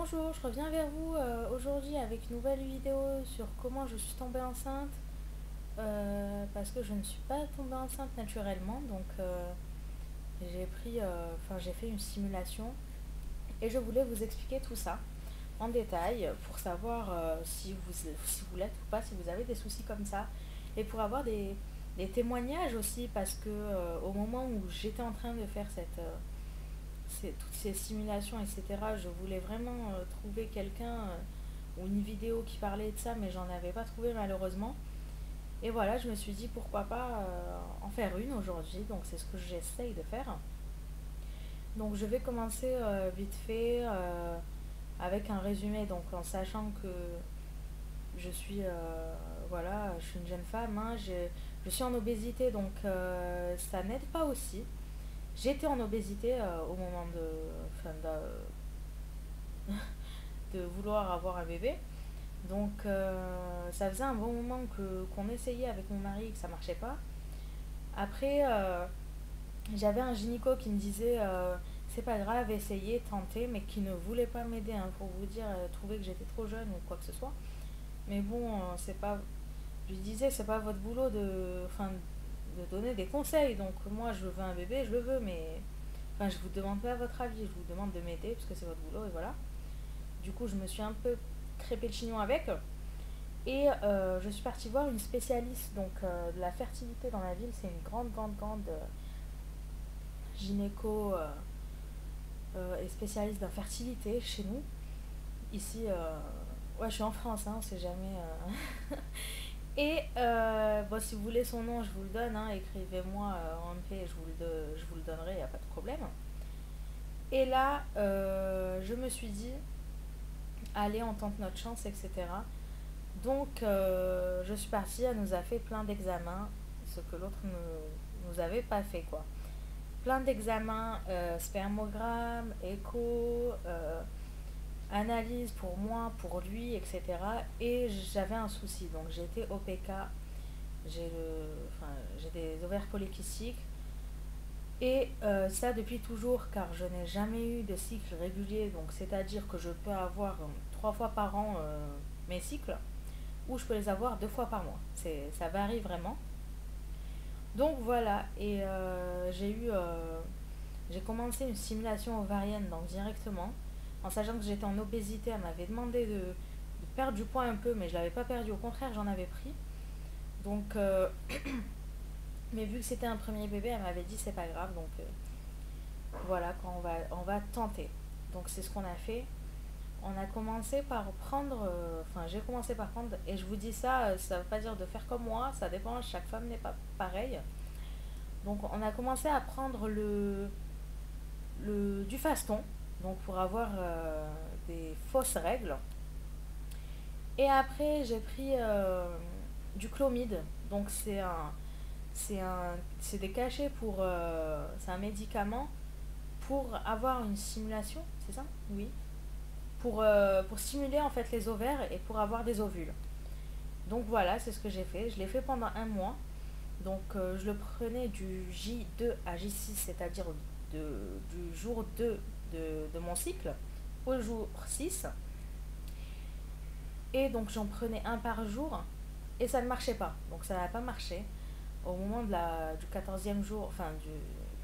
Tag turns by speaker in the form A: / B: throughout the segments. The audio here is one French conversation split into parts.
A: Bonjour, je reviens vers vous aujourd'hui avec une nouvelle vidéo sur comment je suis tombée enceinte parce que je ne suis pas tombée enceinte naturellement donc j'ai fait une simulation et je voulais vous expliquer tout ça en détail pour savoir si vous l'êtes ou pas, si vous avez des soucis comme ça et pour avoir des témoignages aussi parce que au moment où j'étais en train de faire toutes ces simulations, etc. Je voulais vraiment trouver quelqu'un ou une vidéo qui parlait de ça, mais j'en avais pas trouvé malheureusement. Et voilà, je me suis dit pourquoi pas en faire une aujourd'hui, donc c'est ce que j'essaye de faire. Donc je vais commencer vite fait avec un résumé, donc en sachant que je suis une jeune femme, hein, je suis en obésité, donc ça n'aide pas aussi. J'étais en obésité au moment enfin, de vouloir avoir un bébé. Donc ça faisait un bon moment qu'on essayait avec mon mari et que ça marchait pas. Après, j'avais un gynéco qui me disait c'est pas grave, essayez, tentez, mais qui ne voulait pas m'aider, hein, pour vous dire, trouver que j'étais trop jeune ou quoi que ce soit. Mais bon, c'est pas. Je lui disais, c'est pas votre boulot de donner des conseils. Donc moi, je veux un bébé, je le veux, mais enfin, je vous demande pas votre avis, je vous demande de m'aider parce que c'est votre boulot et voilà. Du coup, je me suis un peu crêpé le chignon avec. Et je suis partie voir une spécialiste de la fertilité dans la ville. C'est une grande gynéco et spécialiste d'infertilité chez nous. Ici, ouais, je suis en France, hein, on sait jamais. Et bon, si vous voulez son nom, je vous le donne, hein, écrivez-moi en MP, je vous le donnerai, il n'y a pas de problème. Et là, je me suis dit, allez, on tente notre chance, etc. Donc, je suis partie, elle nous a fait plein d'examens, ce que l'autre ne nous avait pas fait, quoi. Plein d'examens, spermogramme, écho, analyse pour moi, pour lui, etc. Et j'avais un souci, donc j'ai été OPK, j'ai des ovaires polykystiques. Et ça depuis toujours, car je n'ai jamais eu de cycle régulier, donc c'est-à-dire que je peux avoir 3 fois par an mes cycles, ou je peux les avoir 2 fois par mois. Ça varie vraiment. Donc voilà, et j'ai commencé une simulation ovarienne donc directement, en sachant que j'étais en obésité. Elle m'avait demandé de perdre du poids un peu, mais je l'avais pas perdu, au contraire j'en avais pris. Donc, mais vu que c'était un premier bébé, elle m'avait dit c'est pas grave, donc voilà, on va tenter. Donc c'est ce qu'on a fait. On a commencé par prendre, j'ai commencé par prendre, et je vous dis ça, ça veut pas dire de faire comme moi, ça dépend, chaque femme n'est pas pareille. Donc on a commencé à prendre du faston, donc pour avoir des fausses règles. Et après j'ai pris du clomide, donc c'est des cachets c'est un médicament pour avoir une stimulation, c'est ça? Oui. Pour stimuler en fait les ovaires et pour avoir des ovules. Donc voilà, c'est ce que j'ai fait. Je l'ai fait pendant un mois. Donc je le prenais du J2 à J6, c'est-à-dire du jour 2 de mon cycle au jour 6. Et donc j'en prenais un par jour et ça ne marchait pas. Donc ça n'a pas marché. Au moment du 14e jour, enfin du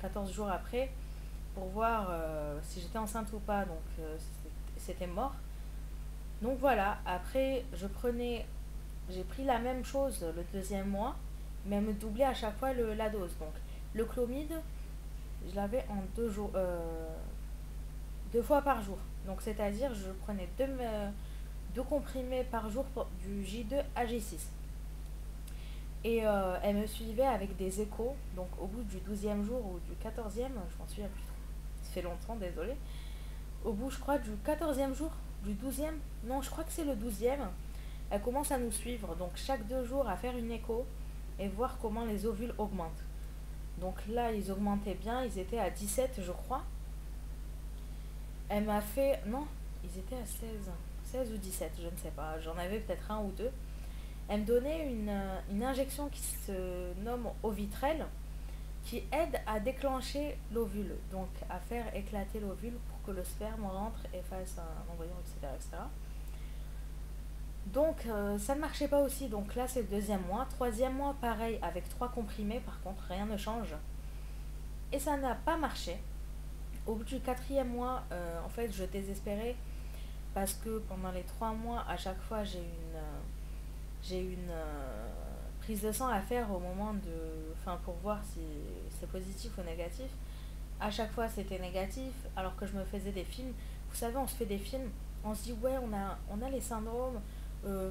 A: 14 jours après, pour voir si j'étais enceinte ou pas. Donc c'était mort. Donc voilà, après j'ai pris la même chose le deuxième mois, mais me doublait à chaque fois la dose. Donc le chlomide, je l'avais en 2 jours, 2 fois par jour. Donc c'est-à-dire je prenais deux comprimés par jour du J2 à J6. Et elle me suivait avec des échos, donc au bout du 12e jour ou du 14e, je m'en souviens plus trop. Ça fait longtemps, désolé. Au bout, je crois, du 14e jour, du 12e, non, je crois que c'est le 12e, elle commence à nous suivre, donc chaque 2 jours à faire une écho et voir comment les ovules augmentent. Donc là, ils augmentaient bien, ils étaient à 17, je crois. Elle m'a fait. Non, ils étaient à 16 ou 17, je ne sais pas, j'en avais peut-être un ou deux. Elle me donnait une injection qui se nomme Ovitrel. qui aide à déclencher l'ovule, donc à faire éclater l'ovule pour que le sperme rentre et fasse un embryon, etc. etc. Donc ça ne marchait pas aussi, donc là c'est le deuxième mois. Troisième mois, pareil, avec 3 comprimés, par contre rien ne change. Et ça n'a pas marché. Au bout du quatrième mois, en fait, je désespérais parce que pendant les 3 mois, à chaque fois, j'ai une prise de sang à faire au moment de, enfin, pour voir si c'est positif ou négatif. À chaque fois, c'était négatif, alors que je me faisais des films. Vous savez, on se fait des films, on se dit ouais, on a les syndromes. euh,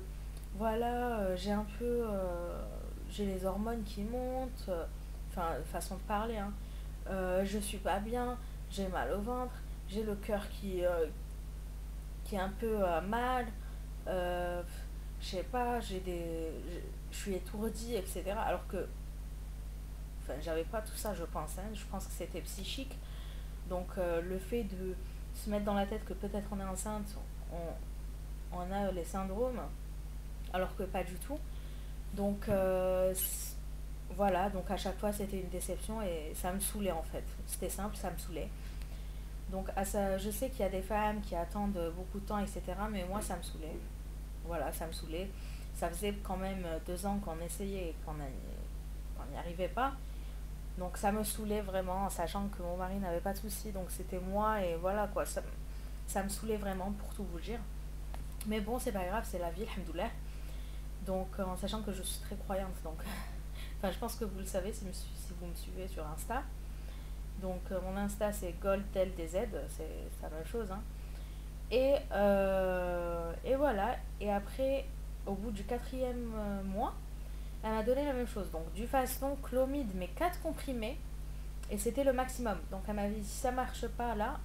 A: voilà, j'ai les hormones qui montent. Enfin, façon de parler, hein. Je suis pas bien, j'ai mal au ventre, j'ai le cœur qui est un peu mal, euh, je sais pas, je suis étourdie, etc. Alors que, enfin, j'avais pas tout ça, je pense, hein. Je pense que c'était psychique. Donc, le fait de se mettre dans la tête que peut-être on est enceinte, on a les syndromes, alors que pas du tout. Donc, voilà, donc à chaque fois c'était une déception et ça me saoulait en fait. C'était simple, ça me saoulait. Donc je sais qu'il y a des femmes qui attendent beaucoup de temps, etc. Mais moi, ça me saoulait. Voilà, ça me saoulait. Ça faisait quand même 2 ans qu'on essayait et qu'on n'y arrivait pas. Donc ça me saoulait vraiment, en sachant que mon mari n'avait pas de soucis. Donc c'était moi et voilà quoi. Ça me saoulait vraiment pour tout vous dire. Mais bon, c'est pas grave, c'est la vie, alhamdoulilah. Donc en sachant que je suis très croyante. Donc, enfin, je pense que vous le savez si vous me suivez sur Insta. Donc mon Insta c'est GoldTelDZ, c'est la même chose, hein. Et voilà. Et après, au bout du quatrième mois, elle m'a donné la même chose. Donc du faston, chlomide, mais 4 comprimés. Et c'était le maximum. Donc elle m'a dit, si ça marche pas là,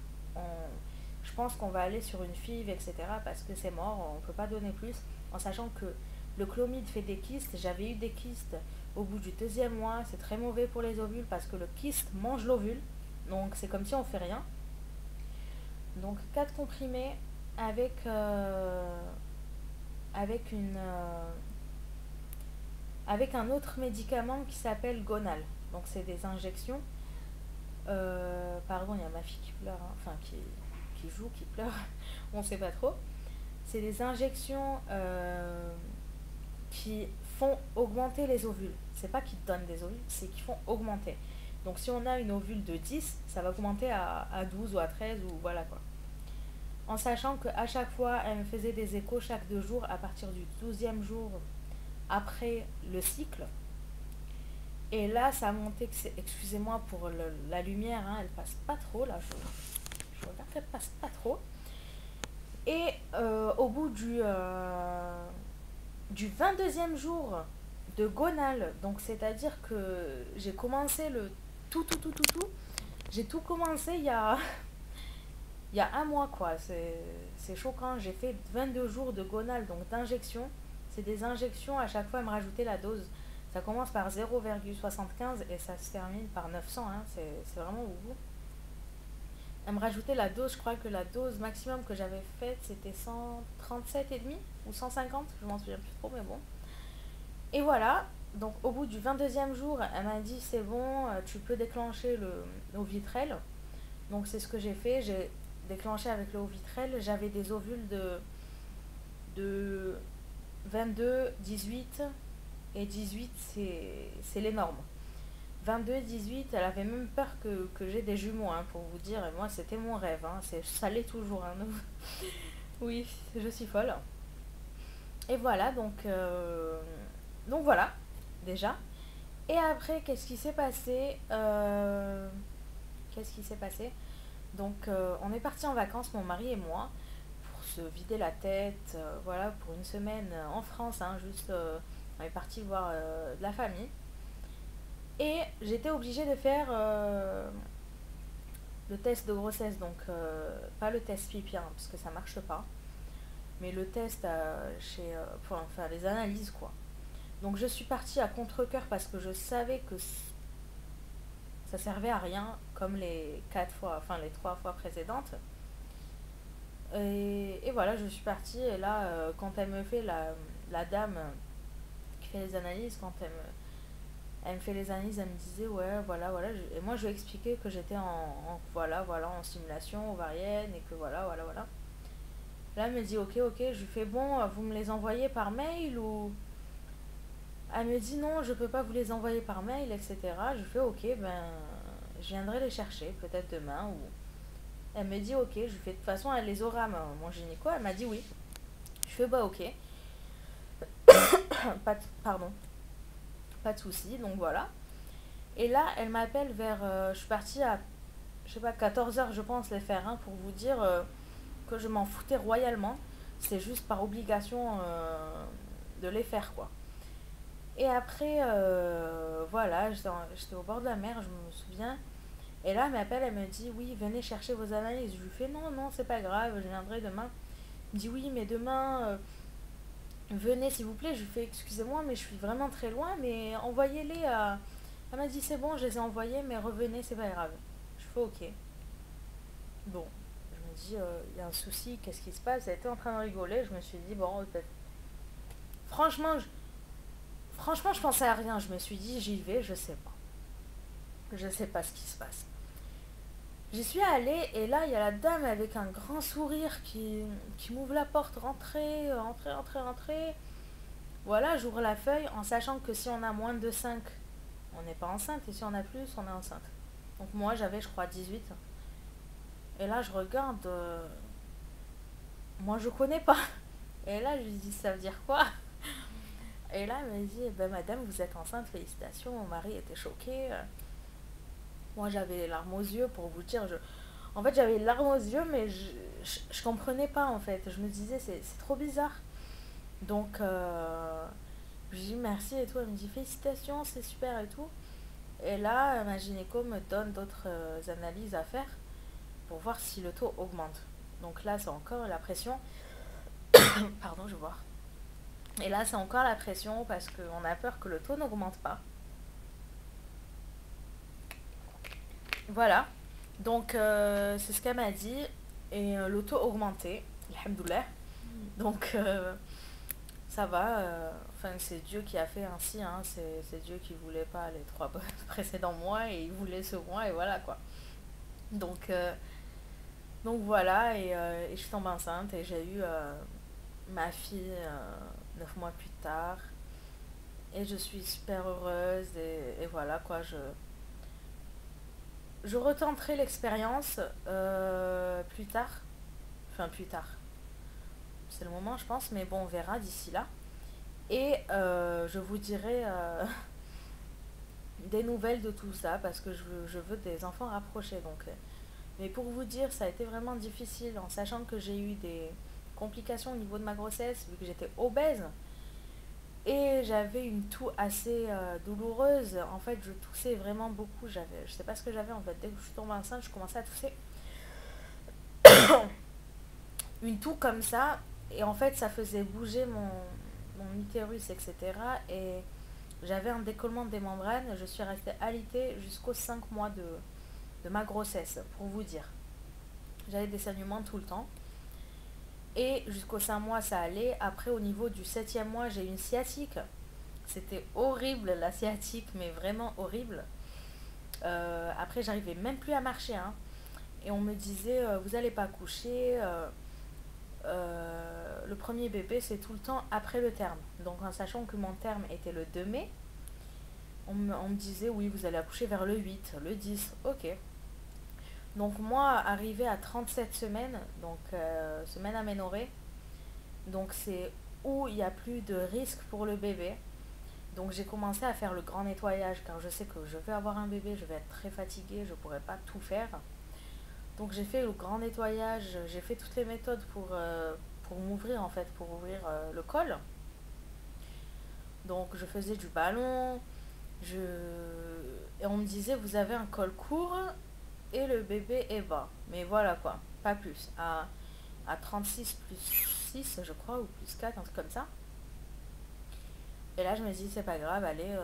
A: je pense qu'on va aller sur une FIV, etc. Parce que c'est mort, on peut pas donner plus. En sachant que le chlomide fait des kystes. J'avais eu des kystes au bout du deuxième mois. C'est très mauvais pour les ovules parce que le kyste mange l'ovule. Donc c'est comme si on fait rien. Donc 4 comprimés avec, avec, une, avec un autre médicament qui s'appelle Gonal. Donc c'est des injections. Pardon, il y a ma fille qui pleure, hein. Enfin qui joue, qui pleure, on sait pas trop. C'est des injections qui font augmenter les ovules. C'est pas qu'ils donnent des ovules, c'est qu'ils font augmenter. Donc si on a une ovule de 10, ça va augmenter à 12 ou à 13 ou voilà quoi. En sachant qu'à chaque fois, elle me faisait des échos chaque 2 jours à partir du 12e jour après le cycle. Et là, ça a monté, excusez-moi pour la lumière, hein, elle passe pas trop, là, je regarde qu'elle passe pas trop. Et au bout du 22e jour de gonal, donc c'est-à-dire que j'ai commencé le tout, j'ai tout commencé il y a un mois, quoi. C'est choquant. J'ai fait 22 jours de gonal, donc d'injection. C'est des injections, à chaque fois, elle me rajoutait la dose. Ça commence par 0,75 et ça se termine par 900, hein. C'est vraiment beaucoup. Elle me rajoutait la dose, je crois que la dose maximum que j'avais faite, c'était 137,5 ou 150, je m'en souviens plus trop, mais bon. Et voilà, donc au bout du 22e jour, elle m'a dit c'est bon, tu peux déclencher le vitrel. Donc c'est ce que j'ai fait, j'ai déclenché avec le vitrel. J'avais des ovules de 22, 18 et 18, c'est les normes. 22, 18, elle avait même peur que j'ai des jumeaux, hein, pour vous dire. Et moi, c'était mon rêve, hein. Ça l'est toujours, hein. Oui, je suis folle. Et voilà, donc voilà, déjà. Et après, qu'est-ce qui s'est passé Qu'est-ce qui s'est passé Donc, on est parti en vacances, mon mari et moi, pour se vider la tête, voilà, pour une semaine en France, hein, juste, on est parti voir de la famille. Et j'étais obligée de faire le test de grossesse, donc pas le test pipi, hein, parce que ça marche pas, mais le test pour faire les analyses, quoi. Donc je suis partie à contre-cœur parce que je savais que ça servait à rien, comme les 4 fois, enfin les 3 fois précédentes. Et voilà, je suis partie, et là, quand elle me fait la dame qui fait les analyses, quand Elle me fait les analyses, elle me disait ouais voilà voilà. Et moi je lui ai expliqué que j'étais voilà voilà en stimulation ovarienne et que voilà voilà voilà. Là elle me dit ok ok, je lui fais bon vous me les envoyez par mail ou... Elle me dit non je peux pas vous les envoyer par mail etc. Je fais ok ben je viendrai les chercher peut-être demain ou... Elle me dit ok, je lui fais de toute façon elle les aura mon gynéco, elle m'a dit oui. Je fais bah ok, pas de, pardon, pas de souci donc voilà. Et là elle m'appelle vers, je suis partie à je sais pas 14 h je pense les faire hein, pour vous dire que je m'en foutais royalement. C'est juste par obligation de les faire quoi. Et après, voilà, j'étais au bord de la mer, je me souviens. Et là, elle m'appelle, elle me dit oui, venez chercher vos analyses. Je lui fais non, non, c'est pas grave, je viendrai demain. Elle me dit oui, mais demain, venez s'il vous plaît. Je lui fais excusez-moi, mais je suis vraiment très loin, mais envoyez-les à. Elle m'a dit c'est bon, je les ai envoyés, mais revenez, c'est pas grave. Je fais ok. Bon, je me dis, il y a un souci, qu'est-ce qui se passe? Elle était en train de rigoler, je me suis dit, bon, peut-être. Franchement, franchement, je pensais à rien. Je me suis dit, j'y vais, je sais pas. Je sais pas ce qui se passe. J'y suis allée et là, il y a la dame avec un grand sourire qui m'ouvre la porte. Rentrez, rentrez, rentrez, rentrez. Voilà, j'ouvre la feuille en sachant que si on a moins de 5 on n'est pas enceinte. Et si on a plus, on est enceinte. Donc moi, j'avais, je crois, 18. Et là, je regarde. Moi, je connais pas. Et là, je lui dis, ça veut dire quoi? Et là, elle me dit, eh ben, madame, vous êtes enceinte, félicitations. Mon mari était choqué. Moi, j'avais les larmes aux yeux pour vous dire. En fait, j'avais les larmes aux yeux, mais je comprenais pas, en fait. Je me disais, c'est trop bizarre. Donc, je lui dis merci et tout. Elle me dit, félicitations, c'est super et tout. Et là, ma gynéco me donne d'autres analyses à faire pour voir si le taux augmente. Donc là, c'est encore la pression. Pardon, je vais voir. Et là, c'est encore la pression parce qu'on a peur que le taux n'augmente pas. Voilà. Donc, c'est ce qu'elle m'a dit. Et le taux augmenté. Alhamdoulilah. Donc, ça va. Enfin, c'est Dieu qui a fait ainsi. Hein. C'est Dieu qui voulait pas les 3 précédents mois et il voulait ce mois. Et voilà quoi. Donc, voilà. Et je suis tombée enceinte et j'ai eu ma fille 9 mois plus tard. Et je suis super heureuse. Et voilà quoi. Je retenterai l'expérience plus tard. Enfin, plus tard. C'est le moment, je pense. Mais bon, on verra d'ici là. Et je vous dirai des nouvelles de tout ça parce que je veux des enfants rapprochés. Donc, mais pour vous dire, ça a été vraiment difficile en sachant que j'ai eu des complications au niveau de ma grossesse vu que j'étais obèse. Et j'avais une toux assez douloureuse. En fait, je toussais vraiment beaucoup. Je sais pas ce que j'avais en fait. Dès que je suis tombée enceinte, je commençais à tousser. Une toux comme ça. Et en fait, ça faisait bouger mon utérus, etc. Et j'avais un décollement des membranes. Je suis restée alitée jusqu'aux 5 mois de ma grossesse, pour vous dire. J'avais des saignements tout le temps. Et jusqu'aux 5 mois, ça allait. Après, au niveau du 7e mois, j'ai eu une sciatique. C'était horrible la sciatique, mais vraiment horrible. Après, j'arrivais même plus à marcher. Hein. Et on me disait, vous n'allez pas coucher. Le premier bébé, c'est tout le temps après le terme. Donc, en sachant que mon terme était le 2 mai, on me disait, oui, vous allez accoucher vers le 8, le 10. Ok. Donc, moi, arrivé à 37 semaines, donc semaine aménorrhée, donc c'est où il n'y a plus de risque pour le bébé. Donc j'ai commencé à faire le grand nettoyage car je sais que je vais avoir un bébé, je vais être très fatiguée, je ne pourrai pas tout faire. Donc j'ai fait le grand nettoyage, j'ai fait toutes les méthodes pour m'ouvrir en fait, pour ouvrir le col. Donc je faisais du ballon, et on me disait vous avez un col court et le bébé est bas. Mais voilà quoi, pas plus. À 36 plus 6 je crois, ou plus 4 un truc comme ça. Et là je me dis c'est pas grave, allez,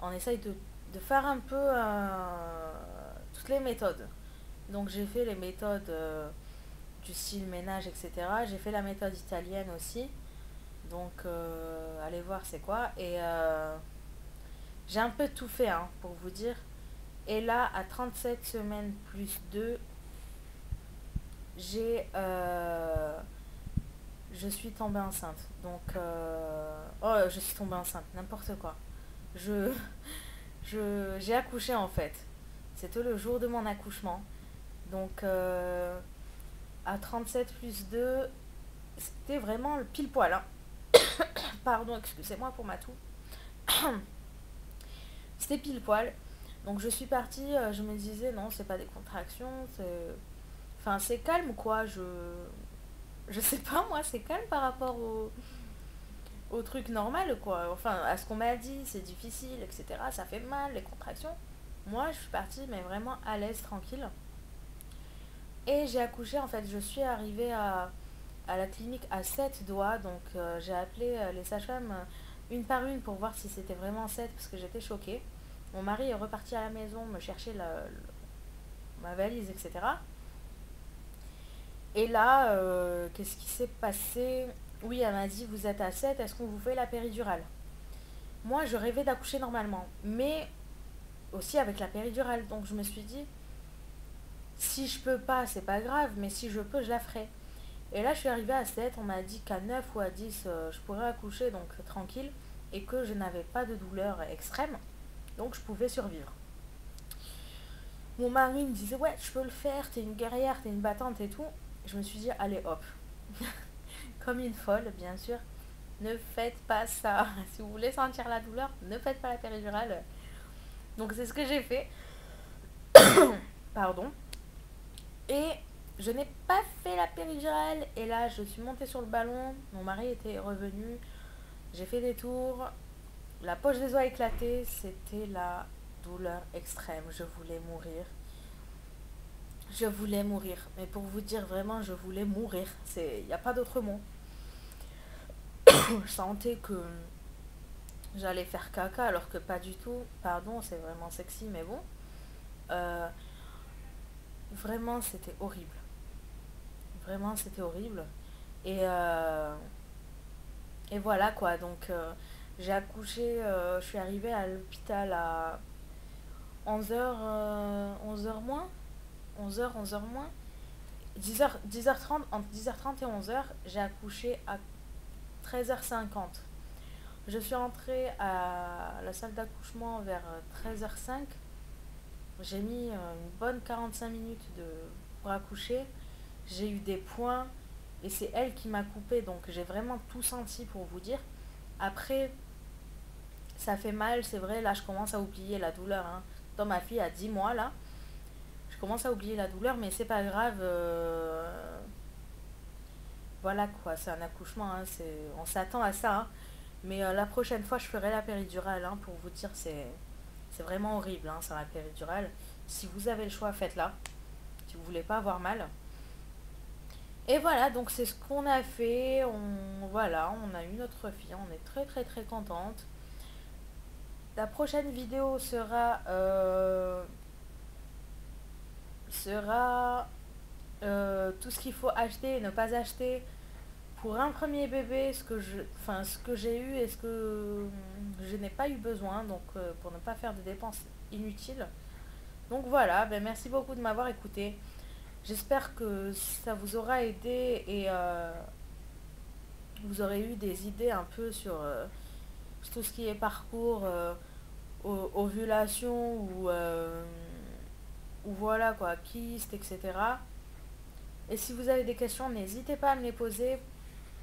A: on essaye de faire un peu toutes les méthodes. Donc j'ai fait les méthodes du style ménage, etc. J'ai fait la méthode italienne aussi. Donc allez voir c'est quoi. J'ai un peu tout fait, hein, pour vous dire. Et là, à 37 semaines plus 2, j'ai... je suis tombée enceinte. Donc... oh, je suis tombée enceinte, n'importe quoi. Je... j'ai accouché en fait. C'était le jour de mon accouchement. Donc, à 37 plus 2, c'était vraiment le pile poil, hein. Pardon, excusez-moi pour ma toux. C'était pile poil. Donc je suis partie, je me disais non, c'est pas des contractions, c'est... Enfin, c'est calme quoi, je sais pas moi, c'est calme par rapport au truc normal quoi. Enfin, à ce qu'on m'a dit, c'est difficile, etc. Ça fait mal, les contractions. Moi, je suis partie, mais vraiment à l'aise, tranquille. Et j'ai accouché, en fait, je suis arrivée à la clinique à 7 doigts, donc j'ai appelé les sages-femmes une par une pour voir si c'était vraiment 7 parce que j'étais choquée. Mon mari est reparti à la maison me chercher ma valise, etc. Et là, qu'est-ce qui s'est passé? Oui, elle m'a dit, vous êtes à 7, est-ce qu'on vous fait la péridurale? Moi, je rêvais d'accoucher normalement, mais aussi avec la péridurale. Donc je me suis dit, si je peux pas, c'est pas grave, mais si je peux, je la ferai. Et là, je suis arrivée à 7, on m'a dit qu'à 9 ou à 10, je pourrais accoucher, donc tranquille, et que je n'avais pas de douleur extrême, donc je pouvais survivre. Mon mari me disait, ouais, je peux le faire, t'es une guerrière, t'es une battante et tout. Je me suis dit, allez hop, comme une folle, bien sûr, ne faites pas ça. Si vous voulez sentir la douleur, ne faites pas la péridurale. Donc c'est ce que j'ai fait, pardon. Et je n'ai pas fait la péridurale, et là, je suis montée sur le ballon, mon mari était revenu. J'ai fait des tours, la poche des os a éclaté, c'était la douleur extrême, je voulais mourir. Je voulais mourir, mais pour vous dire vraiment, je voulais mourir, il n'y a pas d'autre mot. Je sentais que j'allais faire caca alors que pas du tout, pardon, c'est vraiment sexy, mais bon. Euh, vraiment, c'était horrible. Vraiment, c'était horrible. Et, et voilà quoi, donc j'ai accouché, je suis arrivée à l'hôpital à 11h moins, 11h moins, 10h30, entre 10h30 et 11h, j'ai accouché à 13h50. Je suis entrée à la salle d'accouchement vers 13h05. J'ai mis une bonne 45 minutes pour accoucher. J'ai eu des points et c'est elle qui m'a coupé, donc j'ai vraiment tout senti pour vous dire. Après, ça fait mal, c'est vrai, là je commence à oublier la douleur, hein. Dans ma fille a 10 mois là, je commence à oublier la douleur, mais c'est pas grave. Voilà quoi, c'est un accouchement, hein, on s'attend à ça, hein. Mais la prochaine fois, je ferai la péridurale, hein, pour vous dire, c'est vraiment horrible, hein, c'est la péridurale. Si vous avez le choix, faites-la. Si vous voulez pas avoir mal. Et voilà, donc c'est ce qu'on a fait. Voilà, on a eu notre fille, on est très très très contente. La prochaine vidéo sera tout ce qu'il faut acheter et ne pas acheter pour un premier bébé, ce que j'ai eu et ce que je n'ai pas eu besoin, donc pour ne pas faire de dépenses inutiles. Donc voilà, ben merci beaucoup de m'avoir écouté. J'espère que ça vous aura aidé et vous aurez eu des idées un peu sur tout ce qui est parcours, ovulation ou voilà quoi, kyste, etc. Et si vous avez des questions, n'hésitez pas à me les poser.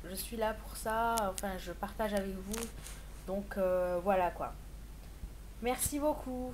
A: Je suis là pour ça, enfin je partage avec vous. Donc voilà quoi. Merci beaucoup.